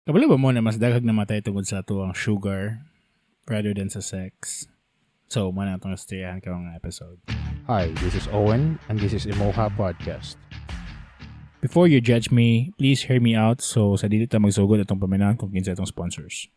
Kabalo ba mo na mas daghag namatay tungod sa tuwang sugar rather than sa sex? So, mo na itong istoryahan ka mga episode. Hi, this is Owen, and this is Imoha Podcast. Before you judge me, please hear me out so sa dili ta magsugod atong paminahan kung kinsa itong sponsors.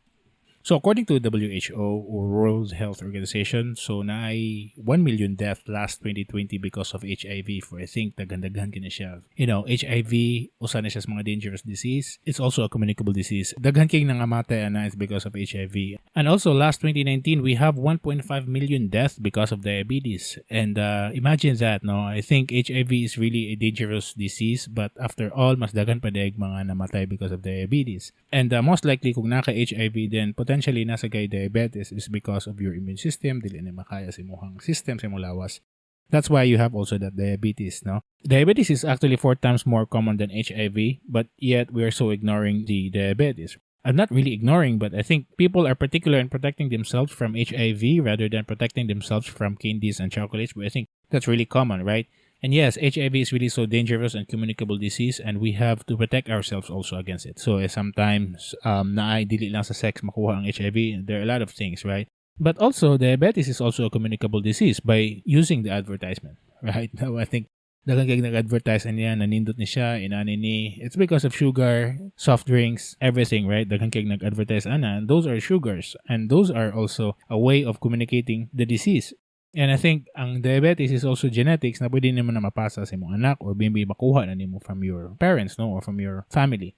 So according to WHO or World Health Organization, so naay 1 million death last 2020 because of HIV for I think daghan-daghan kini siya. HIV usa na siya sa mga dangerous disease. It's also a communicable disease. Daghan kay nangamatay ana is because of HIV. And also last 2019 we have 1.5 million deaths because of diabetes. And imagine that, no? I think HIV is really a dangerous disease, but after all mas daghan pa daig mga namatay because of diabetes. And most likely kung naka-HIV then potentially nasa kay diabetes is because of your immune system, dili na makaya sa imong system sa imong lawas. That's why you have also that diabetes, no? Diabetes is actually 4 times more common than HIV, but yet we are so ignoring the diabetes. I'm not really ignoring, but I think people are particular in protecting themselves from HIV rather than protecting themselves from candies and chocolates, but I think that's really common, right? And yes, HIV is really so dangerous and communicable disease, and we have to protect ourselves also against it. So sometimes naay dili lang sa sex makuha ang HIV. There are a lot of things, right? But also diabetes is also a communicable disease by using the advertisement, right? Now I think daghang kay nag-advertise niya, nanindot ni siya, inani ni. It's because of sugar, soft drinks, everything, right? Daghang kay nag-advertise ana. And those are sugars, and those are also a way of communicating the disease. And I think ang diabetes is also genetics na pwede nimo na mapasa sa imong anak or maybe makuha na nimo from your parents, no, or from your family.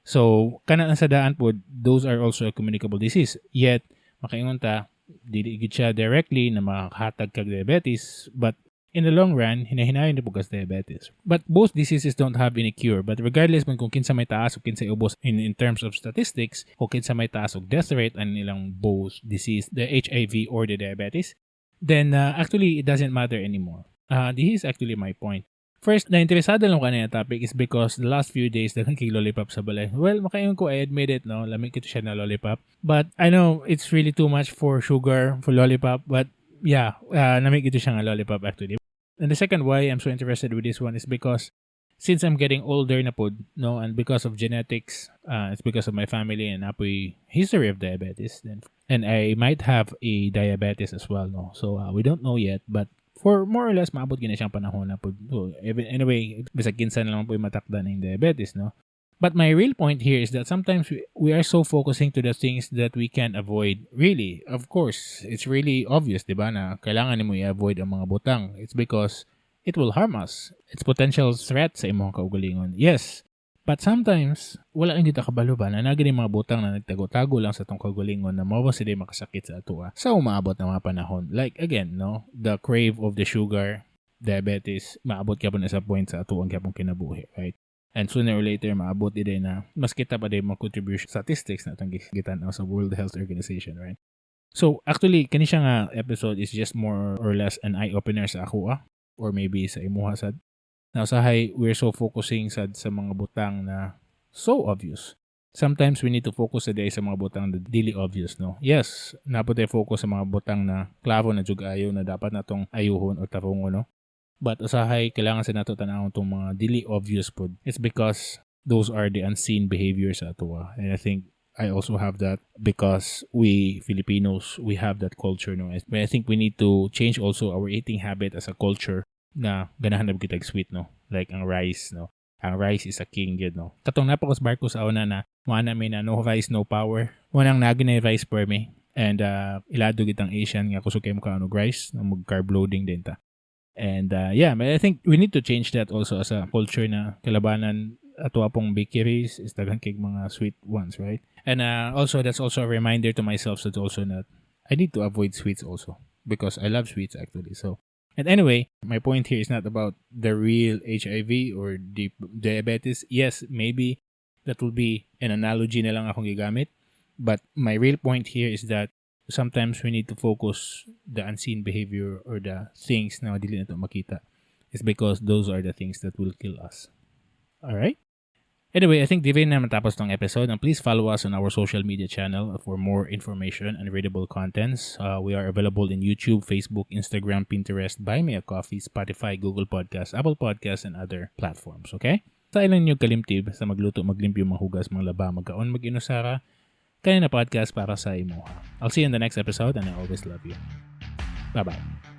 So kana ang sa daan po, those are also a communicable disease. Yet makaingon ta dili gid siya directly na makahatag kag diabetes, but in the long run hinahinayon ni pugas diabetes. But both diseases don't have any cure. But regardless man kung kinsa may taas o kinsa ubos in terms of statistics, o kinsa may taas og death rate an ilang both disease, the HIV or the diabetes, then actually it doesn't matter anymore. This is actually my point. First, na-interesado lang ko na yung topic is because the last few days, daghang kay lollipop sa balay. Well, makayon ko, I admit it, no? Lamig kito siya na lollipop. But I know it's really too much for sugar, for lollipop. But yeah, namig ito siya nga lollipop actually. And the second why I'm so interested with this one is because since I'm getting older na po, no, and because of genetics, it's because of my family and apoy history of diabetes, then, and I might have a diabetes as well, no. So we don't know yet, but for more or less maabot gina siyang panahon na po. So, anyway, bisag kinsa na lang po matakda ng diabetes, no. But my real point here is that sometimes we are so focusing to the things that we can avoid. Really, of course, it's really obvious, di ba, na kailangan mo i-avoid ang mga butang. It's because it will harm us. It's potential threat sa imong kaugalingon. Yes, but sometimes, wala ang kita kabalo ba na naging mga butang na nagtago-tago lang sa itong kaugalingon na mawa sila makasakit sa atua sa umaabot na mga panahon. Like, again, no, the crave of the sugar, diabetes, maabot ka po na sa point sa atuang kapong kinabuhi, right? And sooner or later, maabot din na mas kita pa din mga contribution statistics na itong gigitan sa World Health Organization, right? So, actually, kani siya nga episode is just more or less an eye-opener sa ako, or maybe sa imuha sad. Now, sahay, we're so focusing sa mga butang na so obvious. Sometimes we need to focus sa mga butang na dili obvious, no? Yes, napod tayo focus sa mga butang na klaro na jugayo na dapat natong ayuhon o tarungon, no? But usahay, kailangan sa nato tanawon tong mga dili obvious pod. It's because those are the unseen behaviors sa ato. And I think I also have that because we Filipinos, we have that culture, no? I think we need to change also our eating habit as a culture na ganahan na kitag sweet, no? Like ang rice, no? Ang rice is a king, yun, no? Katong napakos barko sa una na mga namin na no rice, no power. Wanang nagin na rice per me. And ilado gitang Asian nga kusog kayo mukha rice na mag-carb loading din ta. And yeah, but I think we need to change that also as a culture na kalabanan ato pong bakeries is daghang kay mga sweet ones, right? And also that's also a reminder to myself that also that I need to avoid sweets also because I love sweets actually. So, and anyway, my point here is not about the real HIV or the diabetes. Yes, maybe that will be an analogy na lang akong gigamit, but my real point here is that sometimes we need to focus the unseen behavior or the things na dili nato makita. It's because those are the things that will kill us. Alright? Anyway, I think divin na matapos tong episode, and please follow us on our social media channel for more information and readable contents. We are available in YouTube, Facebook, Instagram, Pinterest, Buy Me a Coffee, Spotify, Google Podcasts, Apple Podcasts, and other platforms, okay? Sa ilang nyo kalimtib sa magluto, maglimpyo, mahugas, mga laba, magkaon, mag-inusara, kaya na podcast para sa Imoha. I'll see you in the next episode and I always love you. Bye-bye.